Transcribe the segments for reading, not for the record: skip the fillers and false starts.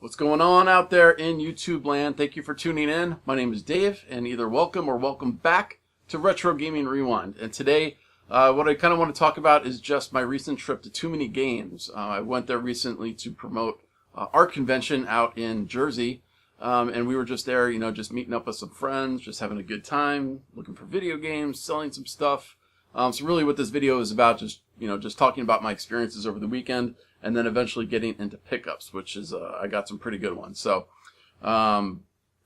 What's going on out there in YouTube land? Thank you for tuning in. My name is Dave, and either welcome or welcome back to Retro Gaming Rewind. And today, what I kind of want to talk about is just my recent trip to TooManyGames. I went there recently to promote art convention out in Jersey, and we were just there, just meeting up with some friends, just having a good time, looking for video games, selling some stuff. So really, what this video is about, just talking about my experiences over the weekend, and then eventually getting into pickups, which is, I got some pretty good ones. So,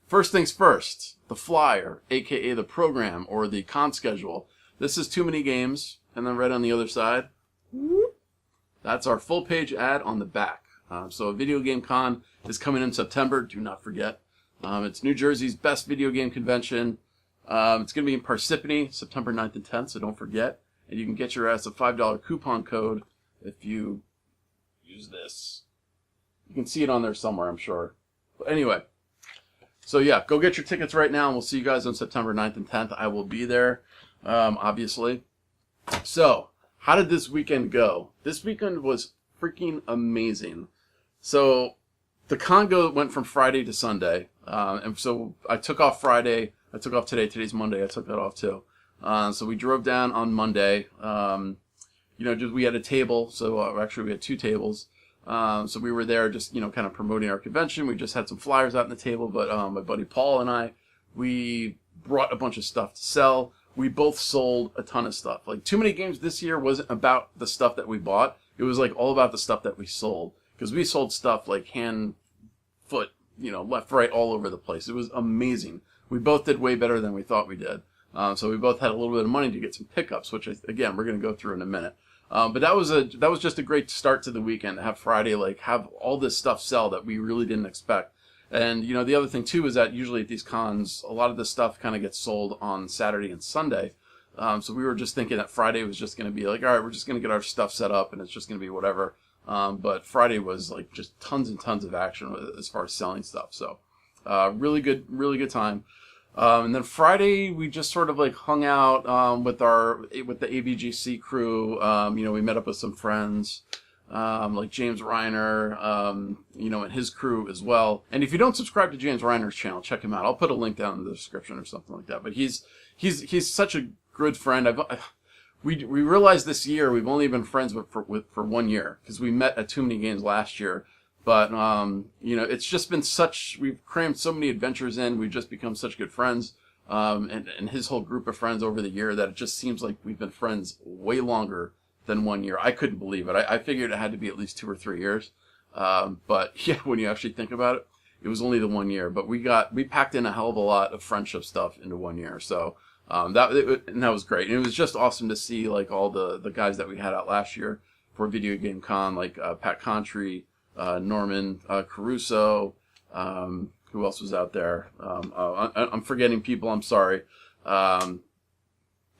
first things first, the flyer, aka the program, or the con schedule. This is TooManyGames, and then right on the other side, that's our full page ad on the back. So a video game con is coming in September, do not forget. It's New Jersey's best video game convention. It's going to be in Parsippany, September 9th and 10th, so don't forget. And you can get your ass a $5 coupon code if you use this. You can see it on there somewhere, I'm sure. But anyway, so yeah, go get your tickets right now, and we'll see you guys on September 9th and 10th. I will be there, obviously. So, how did this weekend go? This weekend was freaking amazing. So, the con went from Friday to Sunday, and so I took off Friday. I took off today. Today's Monday. I took that off too. So we drove down on Monday. We had a table. So actually we had two tables. So we were there just, kind of promoting our convention. We just had some flyers out on the table. But my buddy Paul and I, we brought a bunch of stuff to sell. We both sold a ton of stuff. Like, TooManyGames this year wasn't about the stuff that we bought. It was like all about the stuff that we sold. Because we sold stuff like hand, foot, left, right, all over the place. It was amazing. We both did way better than we thought we did. So we both had a little bit of money to get some pickups, which, again, we're going to go through in a minute. But that was just a great start to the weekend, to have Friday, have all this stuff sell that we really didn't expect. And, the other thing, too, is that usually at these cons, a lot of this stuff kind of gets sold on Saturday and Sunday. So we were just thinking that Friday was just going to be like, all right, we're just going to get our stuff set up, and it's just going to be whatever. But Friday was, just tons and tons of action as far as selling stuff. So really good time. And then Friday we just sort of hung out with the AVGC crew. We met up with some friends, like James Reiner, and his crew as well. And if you don't subscribe to James Reiner's channel, check him out. I'll put a link down in the description or something like that. But he's such a good friend. We realized this year we've only been friends for 1 year, because we met at TooManyGames last year. But, it's just been we've crammed so many adventures in, we've just become such good friends, and his whole group of friends over the year, that it just seems like we've been friends way longer than 1 year. I couldn't believe it. I figured it had to be at least 2 or 3 years. But yeah, when you actually think about it, it was only the 1 year. But we packed in a hell of a lot of friendship stuff into 1 year. So, that was great. And it was just awesome to see, all the guys that we had out last year for Video Game Con, Pat Contry, Norman Caruso, who else was out there? I'm forgetting people, I'm sorry. Adam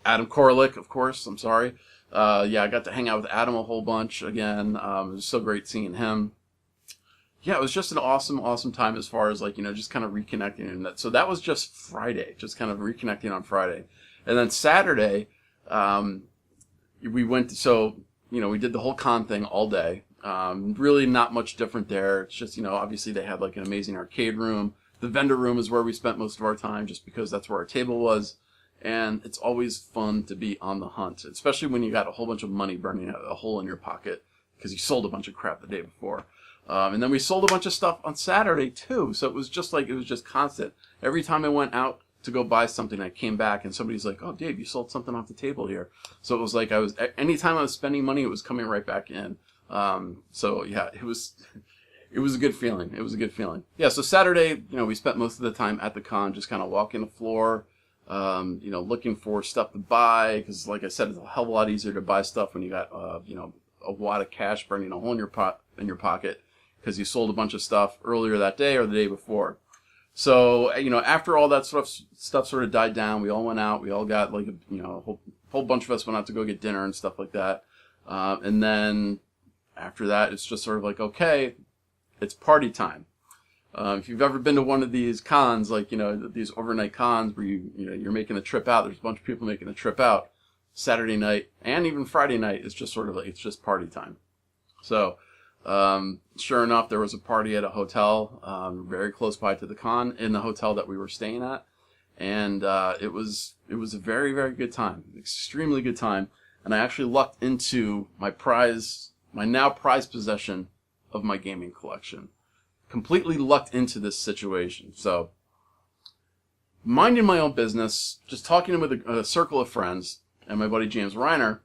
Korlick, of course, I'm sorry. I got to hang out with Adam a whole bunch again. It was so great seeing him. Yeah, it was just an awesome time as far as, just kind of reconnecting. And so that was just Friday, just kind of reconnecting on Friday. And then Saturday, we went, we did the whole con thing all day. Really not much different there. It's just, obviously they had an amazing arcade room. The vendor room is where we spent most of our time, just because that's where our table was. And it's always fun to be on the hunt, especially when you got a whole bunch of money burning a hole in your pocket because you sold a bunch of crap the day before. And then we sold a bunch of stuff on Saturday too. So it was just constant. Every time I went out to go buy something, I came back and somebody's like, "Oh, Dave, you sold something off the table here." So it was anytime I was spending money, it was coming right back in. So yeah, it was a good feeling. It was a good feeling. Yeah, so Saturday, we spent most of the time at the con, just kind of walking the floor, looking for stuff to buy, because like I said, it's a hell of a lot easier to buy stuff when you got, a wad of cash burning a hole in your pocket, because you sold a bunch of stuff earlier that day or the day before. So, after all that stuff sort of died down, we all went out, we all got a whole bunch of us went out to go get dinner and stuff like that. And then after that, it's just sort of okay, it's party time. If you've ever been to one of these cons, these overnight cons where you're making the trip out, there's a bunch of people making the trip out, Saturday night and even Friday night is just sort of it's just party time. So, Sure enough, there was a party at a hotel very close by to the con in the hotel that we were staying at. And it was a very, very good time, extremely good time. And I actually lucked into my now prized possession of my gaming collection. Completely lucked into this situation. So, minding my own business, just talking with a circle of friends, and my buddy James Reiner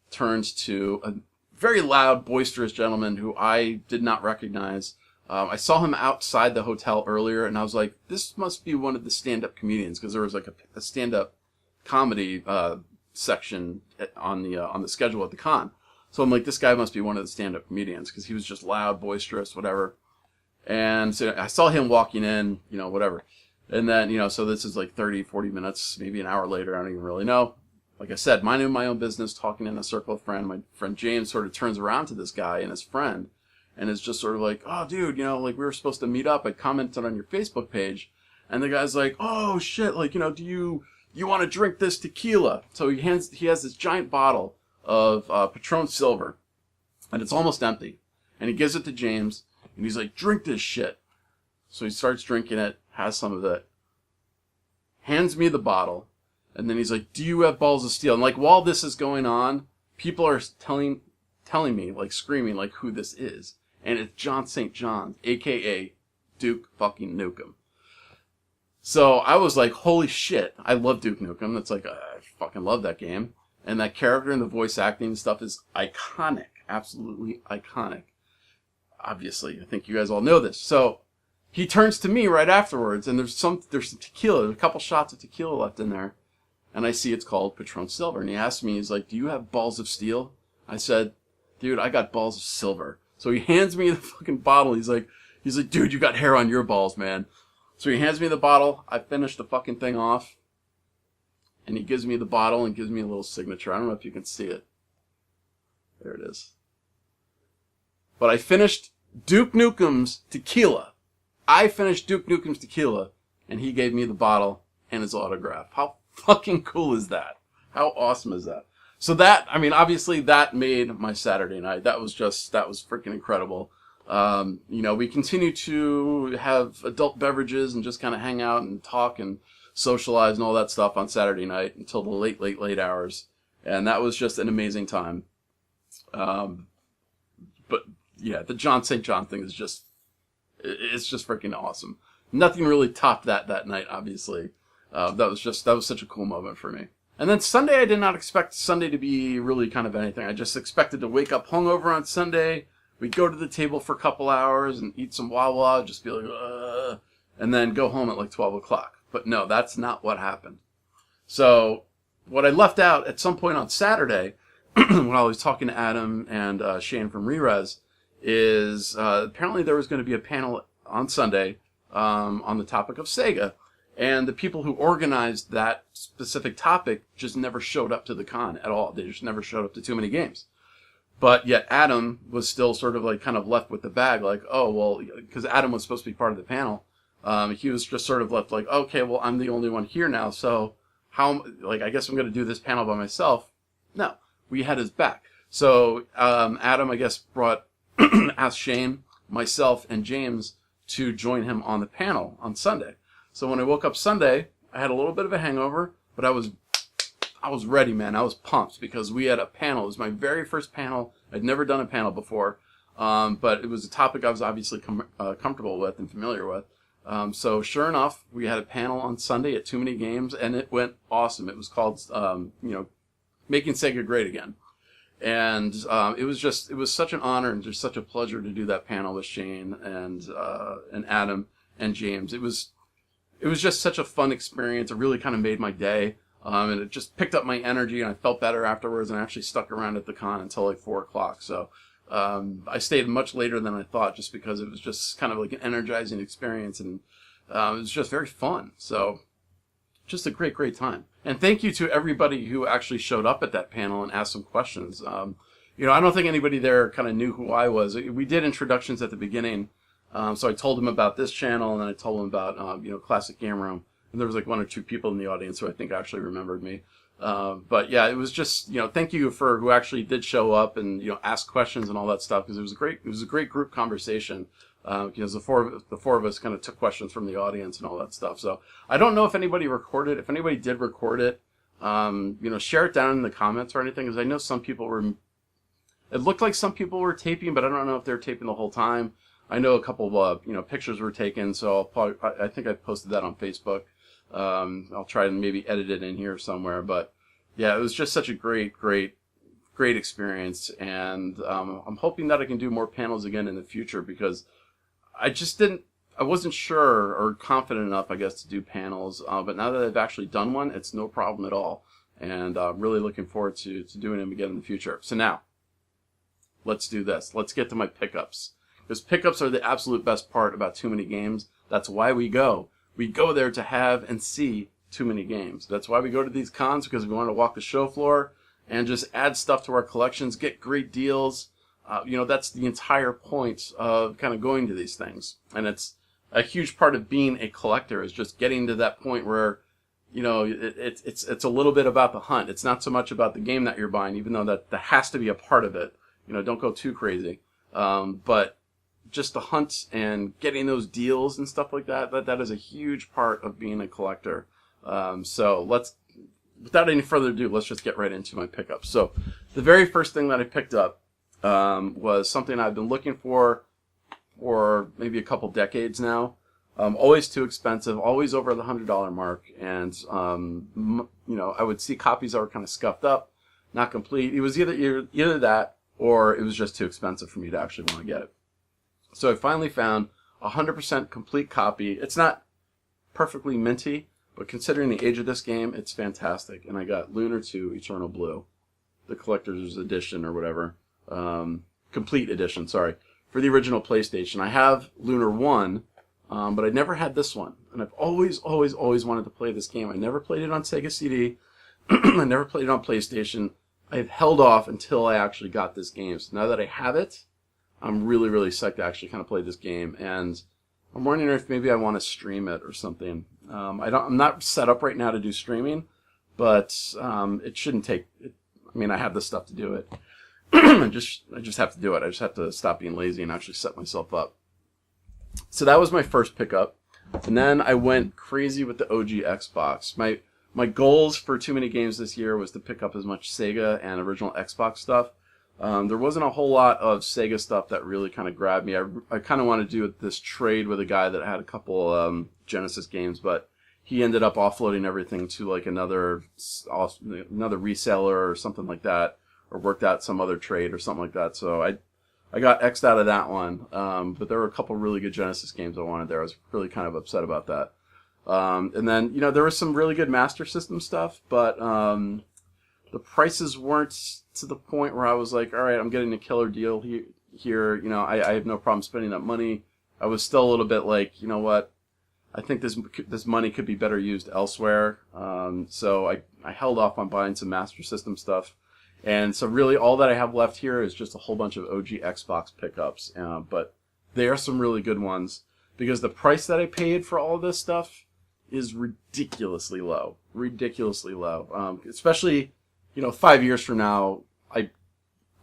turns to a very loud, boisterous gentleman who I did not recognize. I saw him outside the hotel earlier, and I was like, this must be one of the stand-up comedians, because there was like a stand-up comedy section on the schedule at the con. So I'm like, this guy must be one of the stand-up comedians, because he was just loud, boisterous, whatever. And so I saw him walking in, whatever. And then, so this is like 30, 40 minutes, maybe an hour later, I don't even really know. Like I said, minding my own business, talking in a circle of friends. My friend James sort of turns around to this guy and his friend, and is just sort of like, oh, dude, like we were supposed to meet up. I commented on your Facebook page. And the guy's like, oh, shit, like, do you want to drink this tequila? So he has this giant bottle of Patron Silver, and it's almost empty. And he gives it to James, and he's like, drink this shit. So he starts drinking it, has some of it, hands me the bottle, and then he's like, do you have balls of steel? And like, while this is going on, people are telling me, like screaming, like who this is. And it's Jon St. John, a.k.a. Duke fucking Nukem. So I was like, holy shit, I love Duke Nukem. That's like, I fucking love that game. And that character and the voice acting and stuff is iconic. Absolutely iconic. Obviously, I think you guys all know this. So he turns to me right afterwards, and there's some tequila. There's a couple shots of tequila left in there. And I see it's called Patron Silver. And he asked me, he's like, do you have balls of steel? I said, dude, I got balls of silver. So he hands me the fucking bottle. He's like, dude, you got hair on your balls, man. So he hands me the bottle. I finish the fucking thing off. And he gives me the bottle and gives me a little signature. I don't know if you can see it. There it is. But I finished Duke Nukem's tequila. I finished Duke Nukem's tequila, and he gave me the bottle and his autograph. How fucking cool is that? How awesome is that? So that, obviously that made my Saturday night. That was freaking incredible. We continue to have adult beverages and just kind of hang out and talk and socialize and all that stuff on Saturday night until the late hours. And that was just an amazing time. But yeah, the Jon St. John thing is it's just freaking awesome. Nothing really topped that night, obviously. That was such a cool moment for me. And then Sunday, I did not expect Sunday to be really kind of anything. I just expected to wake up hungover on Sunday. We'd go to the table for a couple hours and eat some Wawa, just be like, and then go home at like 12 o'clock. But no, that's not what happened. So what I left out at some point on Saturday, when I was talking to Adam and Shane from Rerez, is apparently there was going to be a panel on Sunday on the topic of Sega. And the people who organized that specific topic just never showed up to the con at all. They just never showed up to TooManyGames. But yet Adam was still sort of like kind of left with the bag, like, oh, well, because Adam was supposed to be part of the panel. He was just sort of left like, okay, well, I'm the only one here now, so I guess I'm going to do this panel by myself. No, we had his back. So Adam, I guess, asked Shane, myself, and James to join him on the panel on Sunday. So when I woke up Sunday, I had a little bit of a hangover, but I was ready, man. I was pumped because we had a panel. It was my very first panel. I'd never done a panel before, but it was a topic I was obviously comfortable with and familiar with. So sure enough, we had a panel on Sunday at TooManyGames, and it went awesome. It was called, Making Sega Great Again. And it was such an honor and just such a pleasure to do that panel with Shane and Adam and James. It was just such a fun experience. It really kind of made my day. And it just picked up my energy, and I felt better afterwards, and I actually stuck around at the con until like 4 o'clock. So I stayed much later than I thought, just because it was just kind of like an energizing experience, and it was just very fun. So just a great time. And thank you to everybody who actually showed up at that panel and asked some questions. I don't think anybody there kind of knew who I was. We did introductions at the beginning. So I told them about this channel, and then I told them about, Classic Game Room. And there was like 1 or 2 people in the audience who I think actually remembered me. But yeah, it was just, thank you for who actually did show up and, ask questions and all that stuff, because it was a great group conversation. Because the four of us kind of took questions from the audience and all that stuff. So I don't know if anybody recorded. If anybody did record it, share it down in the comments or anything, because I know some people were. It looked like some people were taping, but I don't know if they were taping the whole time. I know a couple of pictures were taken, so I think I posted that on Facebook. I'll try and maybe edit it in here somewhere, but yeah, it was just such a great experience, and I'm hoping that I can do more panels again in the future, because I wasn't sure or confident enough, I guess, to do panels, but now that I've actually done one, it's no problem at all, and I'm really looking forward to doing them again in the future. So now, let's do this. Let's get to my pickups, because pickups are the absolute best part about Too Many Games. That's why we go. We go there to have and see Too Many Games. That's why we go to these cons, because we want to walk the show floor and just add stuff to our collections, get great deals. That's the entire point of kind of going to these things. And it's a huge part of being a collector, is just getting to that point where, it's a little bit about the hunt. It's not so much about the game that you're buying, even though that has to be a part of it. Don't go too crazy. But just the hunt and getting those deals and stuff like that is a huge part of being a collector. So without any further ado, let's just get right into my pickups. So the very first thing that I picked up was something I've been looking for maybe a couple decades now. Always too expensive, always over the $100 mark, and I would see copies that were kind of scuffed up, not complete. It was either that, or it was just too expensive for me to actually want to get it. So I finally found a 100% complete copy. It's not perfectly minty, but considering the age of this game, it's fantastic. And I got Lunar 2 Eternal Blue, the collector's edition or whatever. Complete edition, sorry, for the original PlayStation. I have Lunar 1, but I never had this one. And I've always wanted to play this game. I never played it on Sega CD. I never played it on PlayStation. I've held off until I actually got this game. So now that I have it, I'm really psyched to actually kind of play this game. And I'm wondering if maybe I want to stream it or something. I'm not set up right now to do streaming, but it shouldn't take. I have the stuff to do it. I just have to do it. I just have to stop being lazy and actually set myself up. So that was my first pickup, and then I went crazy with the OG Xbox. My goals for Too Many Games this year was to pick up as much Sega and original Xbox stuff. There wasn't a whole lot of Sega stuff that really kind of grabbed me. I kind of wanted to do this trade with a guy that had a couple Genesis games, but he ended up offloading everything to like another reseller or something like that, or worked out some other trade or something like that. So I got X'd out of that one. But there were a couple really good Genesis games I wanted there. I was really kind of upset about that. And then, there was some really good Master System stuff, but the prices weren't to the point where I was like, all right, I'm getting a killer deal here. I have no problem spending that money. I was still a little bit like, you know what? I think this money could be better used elsewhere. So I held off on buying some Master System stuff. And so really all that I have left here is just a whole bunch of OG Xbox pickups. But they are some really good ones, because the price that I paid for all of this stuff is ridiculously low. Especially, 5 years from now,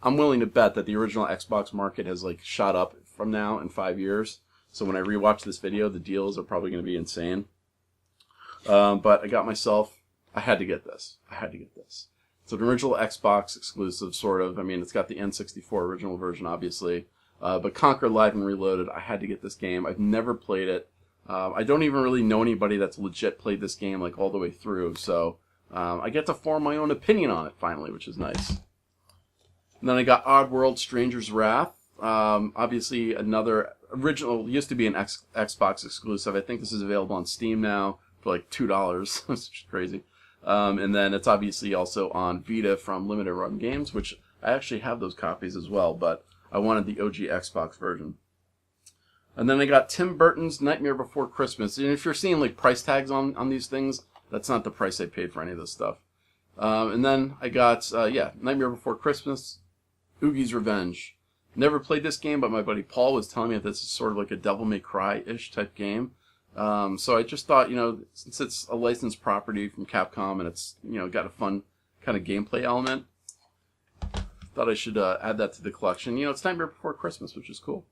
I'm willing to bet that the original Xbox market has like shot up from now in 5 years. So when I rewatch this video, the deals are probably going to be insane. But I had to get this. It's an original Xbox exclusive, sort of. It's got the N64 original version, obviously. But Conquer Live and Reloaded, I had to get this game. I've never played it. I don't even really know anybody that's legit played this game like all the way through. So I get to form my own opinion on it finally, which is nice. And then I got Oddworld Stranger's Wrath. Obviously another original, used to be an Xbox exclusive. I think this is available on Steam now for like $2, which is crazy. And then it's obviously also on Vita from Limited Run Games, which I actually have those copies as well, but I wanted the OG Xbox version. And then I got Tim Burton's Nightmare Before Christmas. And if you're seeing like price tags on these things, that's not the price I paid for any of this stuff. And then I got, Nightmare Before Christmas, Oogie's Revenge. Never played this game, but my buddy Paul was telling me that this is sort of like a Devil May Cry-ish type game. So I just thought, since it's a licensed property from Capcom and it's, got a fun kind of gameplay element, thought I should add that to the collection. It's Nightmare Before Christmas, which is cool.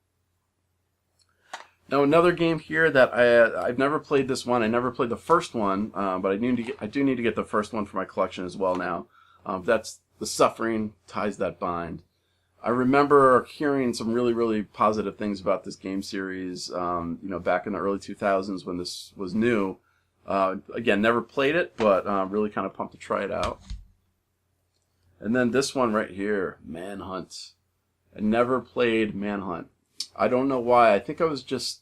Now another game here that I've never played this one. I never played the first one, but I do need to get the first one for my collection as well now. That's The Suffering Ties That Bind. I remember hearing some really, really positive things about this game series, back in the early 2000s when this was new. Again, never played it, but really kind of pumped to try it out. And then this one right here, Manhunt. I never played Manhunt. I don't know why. I think I was just...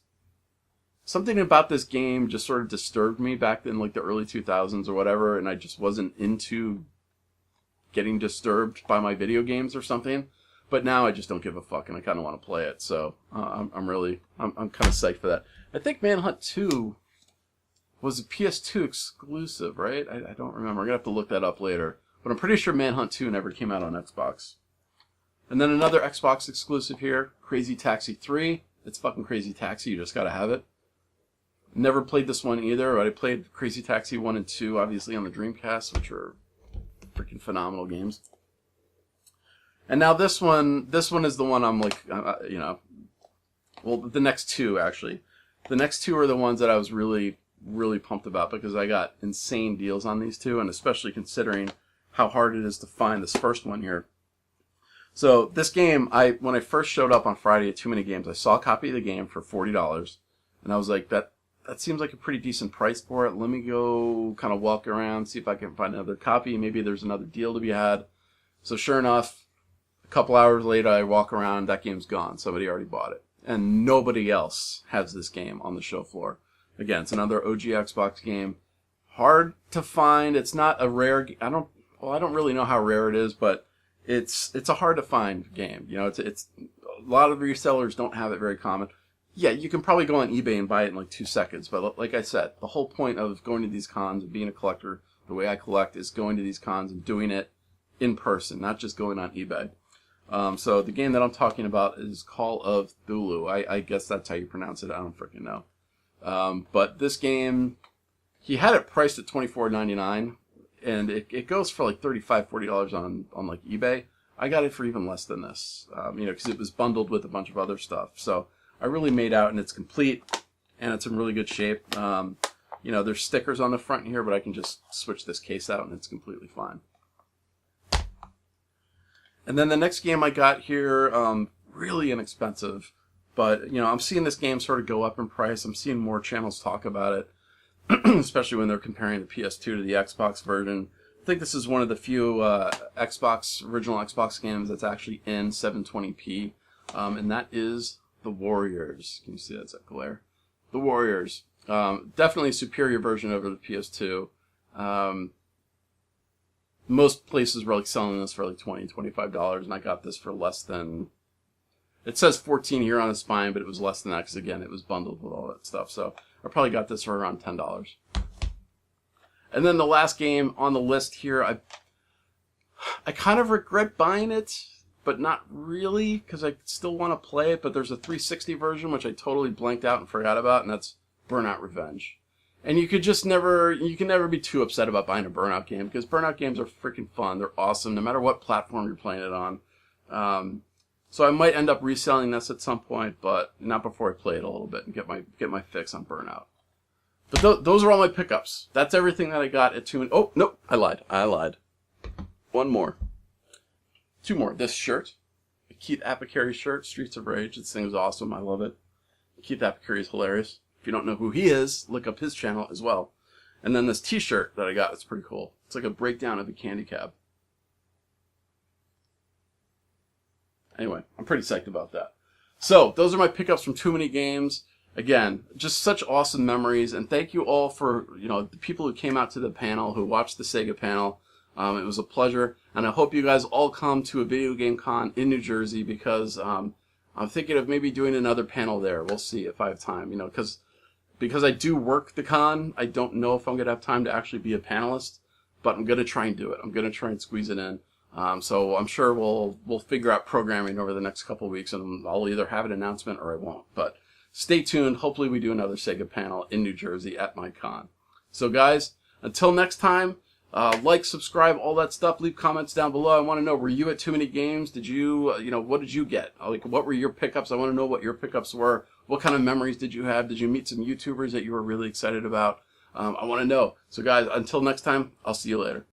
something about this game just sort of disturbed me back in like the early 2000s or whatever, and I just wasn't into getting disturbed by my video games or something. But now I just don't give a fuck, and I kind of want to play it. So I'm kind of psyched for that. I think Manhunt 2 was a PS2 exclusive, right? I don't remember. I'm gonna have to look that up later. But I'm pretty sure Manhunt 2 never came out on Xbox. And then another Xbox exclusive here, Crazy Taxi 3. It's fucking Crazy Taxi. You just gotta have it. Never played this one either. But I played Crazy Taxi 1 and 2, obviously on the Dreamcast, which are freaking phenomenal games. And now this one is the one I'm like, well, the next two, actually. The next two are the ones that I was really, really pumped about because I got insane deals on these two, and especially considering how hard it is to find this first one here. So this game, when I first showed up on Friday at TooManyGames, I saw a copy of the game for $40, and I was like, that seems like a pretty decent price for it. Let me go kind of walk around, see if I can find another copy. Maybe there's another deal to be had. So sure enough, a couple hours later, I walk around, that game's gone. Somebody already bought it. And nobody else has this game on the show floor. Again, it's another OG Xbox game. Hard to find. It's not a rare... I don't really know how rare it is, but it's a hard to find game. It's a lot of resellers don't have it very common. Yeah, you can probably go on eBay and buy it in like 2 seconds. But like I said, the whole point of going to these cons and being a collector, the way I collect, is going to these cons and doing it in person, not just going on eBay. So the game that I'm talking about is Call of Cthulhu. I guess that's how you pronounce it. I don't freaking know. But this game, he had it priced at $24.99, and it goes for like $35-$40 on like eBay. I got it for even less than this, because it was bundled with a bunch of other stuff. So I really made out, and it's complete, and it's in really good shape. There's stickers on the front here, but I can just switch this case out, and it's completely fine. And then the next game I got here, really inexpensive, but, I'm seeing this game sort of go up in price. I'm seeing more channels talk about it, especially when they're comparing the PS2 to the Xbox version. I think this is one of the few original Xbox games that's actually in 720p, and that is The Warriors. Can you see that? It's a glare. The Warriors. Definitely a superior version over the PS2. Most places were like selling this for like $20, $25, and I got this for less than... It says $14 here on the spine, but it was less than that because, again, it was bundled with all that stuff. So I probably got this for around $10. And then the last game on the list here, I kind of regret buying it, but not really, because I still want to play it. But there's a 360 version, which I totally blanked out and forgot about, and that's Burnout Revenge. And you can never be too upset about buying a Burnout game, because Burnout games are freaking fun. They're awesome, no matter what platform you're playing it on. So I might end up reselling this at some point, but not before I play it a little bit and get my fix on Burnout. But those are all my pickups. That's everything that I got at TooMany. Oh, nope, I lied. One more. Two more. This shirt. The Keith Apicary shirt, Streets of Rage. This thing is awesome. I love it. Keith Apicary is hilarious. If you don't know who he is, look up his channel as well. And then this t-shirt that I got, it's pretty cool. It's like a breakdown of the candy cab. Anyway, I'm pretty psyched about that. So, those are my pickups from TooManyGames. Again, just such awesome memories, and thank you all for, the people who came out to the panel, who watched the Sega panel. It was a pleasure, and I hope you guys all come to a video game con in New Jersey, because I'm thinking of maybe doing another panel there. We'll see if I have time, because I do work the con. I don't know if I'm going to have time to actually be a panelist, but I'm going to try and do it. I'm going to try and squeeze it in. So I'm sure we'll figure out programming over the next couple of weeks, and I'll either have an announcement or I won't. But stay tuned. Hopefully we do another Sega panel in New Jersey at my con. So guys, until next time, like, subscribe, all that stuff. Leave comments down below. I want to know, were you at TooManyGames? Did you, what did you get? Like, what were your pickups? I want to know what your pickups were. What kind of memories did you have? Did you meet some YouTubers that you were really excited about? I want to know. So guys, until next time, I'll see you later.